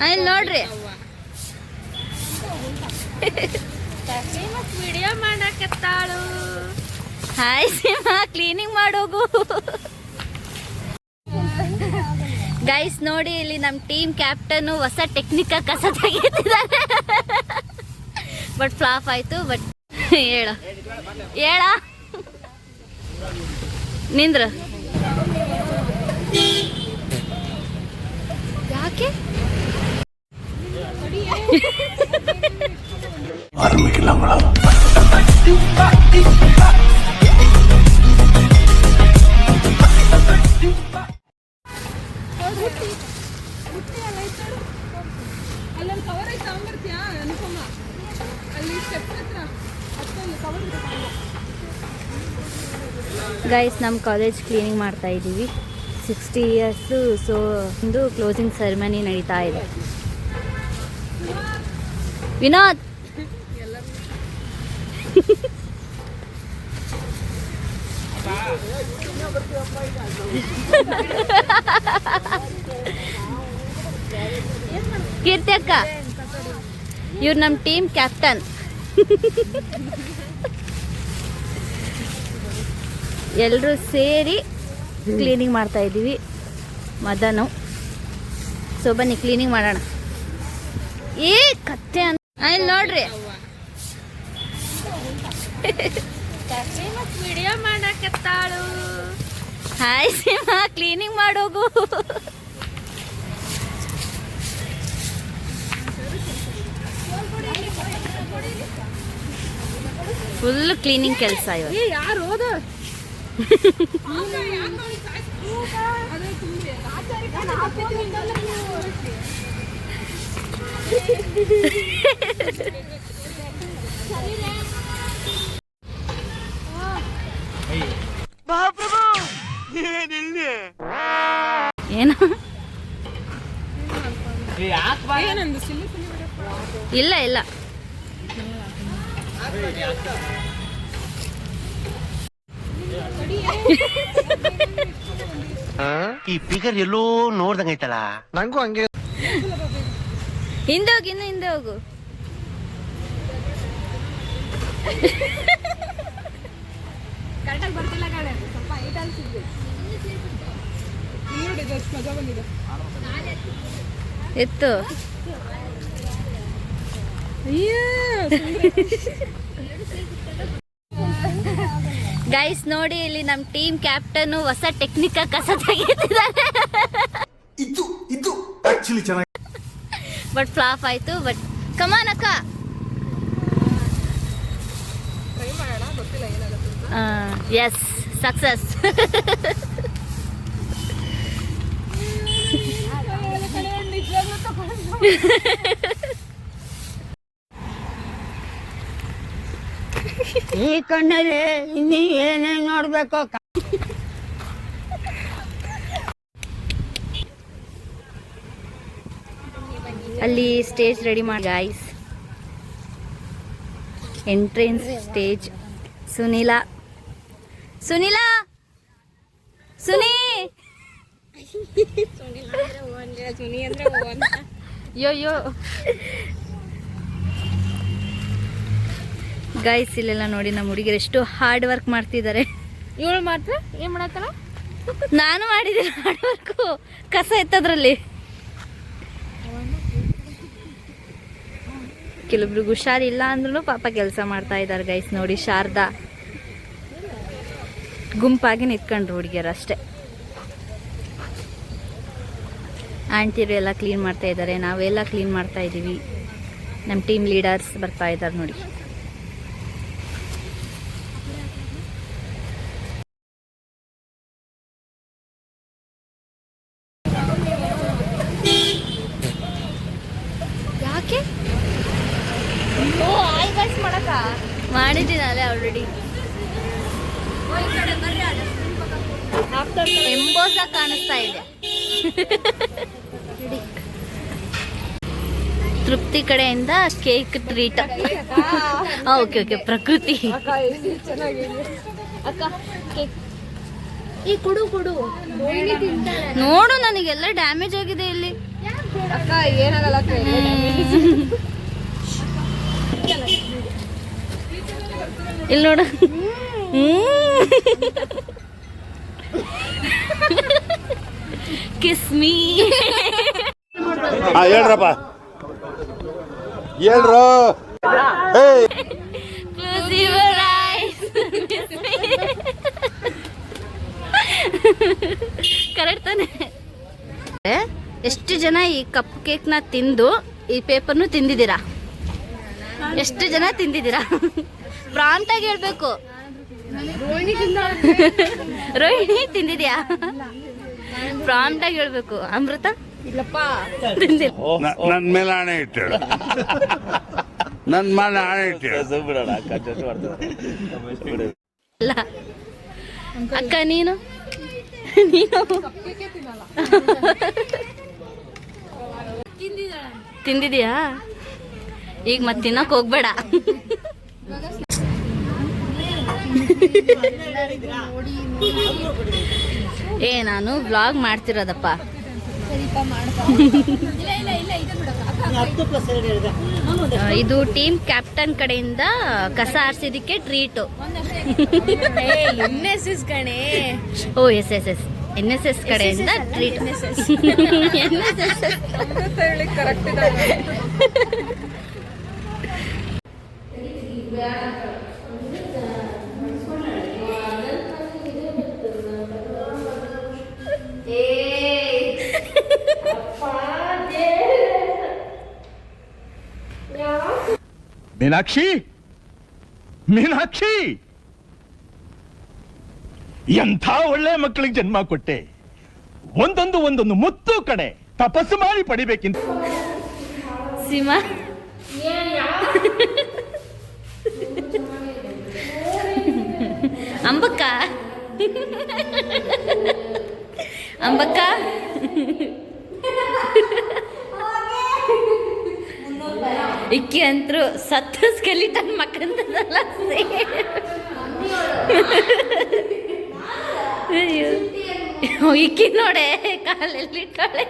ಅಲ್ಲಿ ನೋಡ್ರಿ ವಿಡಿಯೋ ಮಾಡಕತ್ತಾಳು. ಹಾಯ್ ಸಿಮಾ, ಕ್ಲೀನಿಂಗ್ ಮಾಡೋಗು. ಗೈಸ್ ನೋಡಿ, ಇಲ್ಲಿ ನಮ್ಮ ಟೀಮ್ ಕ್ಯಾಪ್ಟನ್ ಹೊಸ ಟೆಕ್ನಿಕ್ ಕಸ ತೆಗಿತಿದ್ದಾರೆ. ಬಟ್ ಫ್ಲಾಪ್ ಆಯ್ತು. ಬಟ್ ಹೇಳ ಹೇಳ ನಿಂದ್ರ ಯಾಕೆ ಗೈಸ್, ನಮ್ಮ ಕಾಲೇಜ್ ಕ್ಲೀನಿಂಗ್ ಮಾಡ್ತಾ ಇದ್ದೀವಿ. 60 years. ಸೊ ಒಂದು ಕ್ಲೋಸಿಂಗ್ ಸೆರೆಮನಿ ನಡೀತಾ ಇದೆ. ವಿನೋದ್ ಕೀರ್ತಿ ಅಕ್ಕ, ಇವ್ರು ನಮ್ಮ ಟೀಮ್ ಕ್ಯಾಪ್ಟನ್. ಎಲ್ಲರೂ ಸೇರಿ ಕ್ಲೀನಿಂಗ್ ಮಾಡ್ತಾ ಇದ್ದೀವಿ. ಮದನು, ಸೊ ಬನ್ನಿ ಕ್ಲೀನಿಂಗ್ ಮಾಡೋಣ. ಏ ಕತ್ತೆ ಅಂತ ಇಲ್ಲಿ ನೋಡ್ರಿ. ವಿಡಿಯೋ ಮಾಡಕತ್ತಾಳು. ಹಾಯ್ ಸಿಮಾ, ಕ್ಲೀನಿಂಗ್ ಮಾಡೋಗು. ಫುಲ್ ಕ್ಲೀನಿಂಗ್ ಕೆಲಸ ಇವಾಗ. ಯಾರು ಹೋದ ಏನು ಇಲ್ಲ ಇಲ್ಲ, ಈ ಫಿಗರ್ ಎಲ್ಲೋ ನೋಡ್ದಂಗೈತಲ್ಲ. ನಂಗೂ ಹಂಗೆ. ಹಿಂದೆ ಹೋಗಿ, ಇನ್ನು ಹಿಂದೆ ಹೋಗು. ಕರೆಕ್ಟಾಗಿ ಬರ್ತಿಲ್ಲ ಕಡೆ, ಸ್ವಲ್ಪ ಹೈಟ್ ಅನ್ಸಿದ್ವಿ. ನೋಡಿ ಎಷ್ಟು ಮಜಾ ಬಂದಿದೆ. ಎತ್ತು ಗೈಸ್ ನೋಡಿ, ಇಲ್ಲಿ ನಮ್ಮ ಟೀಮ್ ಕ್ಯಾಪ್ಟನ್ ಹೊಸ ಟೆಕ್ನಿಕ್ ಕಸ ತೆಗಿತಿದ್ದಾರೆ. ಇದು ಆಕ್ಚುಲಿ ಚೆನ್ನಾಗಿ, ಬಟ್ ಫ್ಲಾಪ್ ಆಯ್ತು. ಬಟ್ ಕಮಾನ್ ಅಕ್ಕ, ಟ್ರೈ ಮಾಡೋಣ, ಗೊತ್ತಿಲ್ಲ ಏನಾಗುತ್ತೆ. Yes, success. ಈ ಕಣ್ಣಲ್ಲಿ ಇನ್ನೀ ಏನೇನ್ ನೋಡ್ಬೇಕು. ಅಲ್ಲಿ ಸ್ಟೇಜ್ ರೆಡಿ ಮಾಡಿ guys. Entrance stage. Sunila Suni yo guys, ಇಲ್ಲೆಲ್ಲ ನೋಡಿ ನಮ್ಮ ಹುಡುಗಿರು ಎಷ್ಟು ಹಾರ್ಡ್ ವರ್ಕ್ ಮಾಡ್ತಿದ್ದಾರೆ. ಇವಳು ಮಾತ್ರ ಏನ್ ಮಾಡತ್ತಲ್ಲ, ನಾನು ಮಾಡಿದ್ದೀನಿ ಹಾರ್ಡ್ ವರ್ಕು, ಕಸ ಎತ್ತದ್ರಲ್ಲಿ. ಕೆಲವೊಬ್ರಿಗೆ ಹುಷಾರಿಲ್ಲ ಅಂದ್ರೂ ಪಾಪ ಕೆಲಸ ಮಾಡ್ತಾ ಇದ್ದಾರೆ ಗೈಸ್. ನೋಡಿ, ಶಾರದಾ ಗುಂಪಾಗಿ ನಿಂತ್ಕೊಂಡ್ರು ಹುಡುಗಿಯರು ಅಷ್ಟೇ. ಆಂಟಿರು ಎಲ್ಲ ಕ್ಲೀನ್ ಮಾಡ್ತಾ ಇದ್ದಾರೆ, ನಾವೆಲ್ಲ ಕ್ಲೀನ್ ಮಾಡ್ತಾ ಇದ್ದೀವಿ. ನಮ್ಮ ಟೀಮ್ ಲೀಡರ್ಸ್ ಬರ್ತಾ ಇದ್ದಾರೆ ನೋಡಿ. ಯಾಕೆ ಮಾಡಿದ್ದೀನಲ್ಲೇ ಆಲ್ರೆಡಿ. ಎಂಬೋಸ ಕಾಣಿಸ್ತಾ ಇದೆ. ತೃಪ್ತಿ ಕಡೆಯಿಂದ ಕೇಕ್ ಟ್ರೀಟ್. ಓಕೆ ಓಕೆ, ಪ್ರಕೃತಿ ಅಕ್ಕ ಕೇಕ್ ಈ ಕೊಡು ನೋಡು, ನನಗೆಲ್ಲ ಡ್ಯಾಮೇಜ್ ಆಗಿದೆ ಇಲ್ಲಿ. ಅಕ್ಕ ಏನಾಗಲ್ಲ ಅಕ್ಕ ಇಲ್ಲಿ ನೋಡು. Kiss me. ಹೇಳ್ರಪ್ಪ ಹೇಳ್ರು. Close your eyes. ಕರೆಕ್ಟ್ ತಾನೆ? ಎಷ್ಟು ಜನ ಈ ಕಪ್ ಕೇಕ್ನ ತಿಂದು ಈ ಪೇಪರ್ನು ತಿಂದಿದ್ದೀರಾ? ಎಷ್ಟು ಜನ ತಿಂದಿದ್ದೀರಾ? ಪ್ರಾಂತಾಗಿ ಹೇಳ್ಬೇಕು. ರೋಹಿಣಿ ತಿಂದಿದ್ಯಾ? ಪ್ರಾಂಟಾಗಿ ಹೇಳ್ಬೇಕು. ಅಮೃತ ಇಲ್ಲಪ್ಪ ನನ್ ಮೇಲೆ ಆಣೆ ಇಟ್ಟೇಳು. ನನ್ ಮೇಲೆ ಆಣೆ ಇಟ್ಟೇಳು. ಅಲ್ಲ ಅಕ್ಕ ನೀನು ನೀನು ತಿಂದಿದ್ಯಾ? ಈಗ ಮತ್ತೆ ತಿನ್ನಕ್ ಹೋಗ್ಬೇಡ. ನಾನು ವ್ಲಾಗ್ ಮಾಡ್ತಿರೋದಪ್ಪ. ಇದು ಟೀಮ್ ಕ್ಯಾಪ್ಟನ್ ಕಡೆಯಿಂದ ಕಸ ಆರಿಸಿದಕ್ಕೆ ಟ್ರೀಟು. NSS ಕಣೆ. ಓ ಎಸ್ ಎಸ್ ಎಸ್ NSS ಕಡೆಯಿಂದ ಟ್ರೀಟ್. ಕರೆಕ್ಟ್ ಮೀನಾಕ್ಷಿ, ಮೀನಾಕ್ಷಿ, ಎಂಥ ಒಳ್ಳೆ ಮಕ್ಕಳಿಗೆ ಜನ್ಮ ಕೊಟ್ಟೆ. ಒಂದೊಂದು ಮುತ್ತು ಕಡೆ ತಪಸ್ಸು ಮಾಡಿ ಪಡಿಬೇಕಿಂತ. ಸೀಮಾ ಅಂಬಕ್ಕ ಅಂಬಕ್ಕ ಇಕ್ಕಿ ಅಂತರೂ ಸತ್ತು ಸ್ಕೆಲಿಟನ್ ಮಕ್ಕಂತದಲ್ಲ. ಇಕ್ಕಿ ನೋಡೆ ಕಾಲೆಲ್ಲಿಟ್ಟಾಳೆ.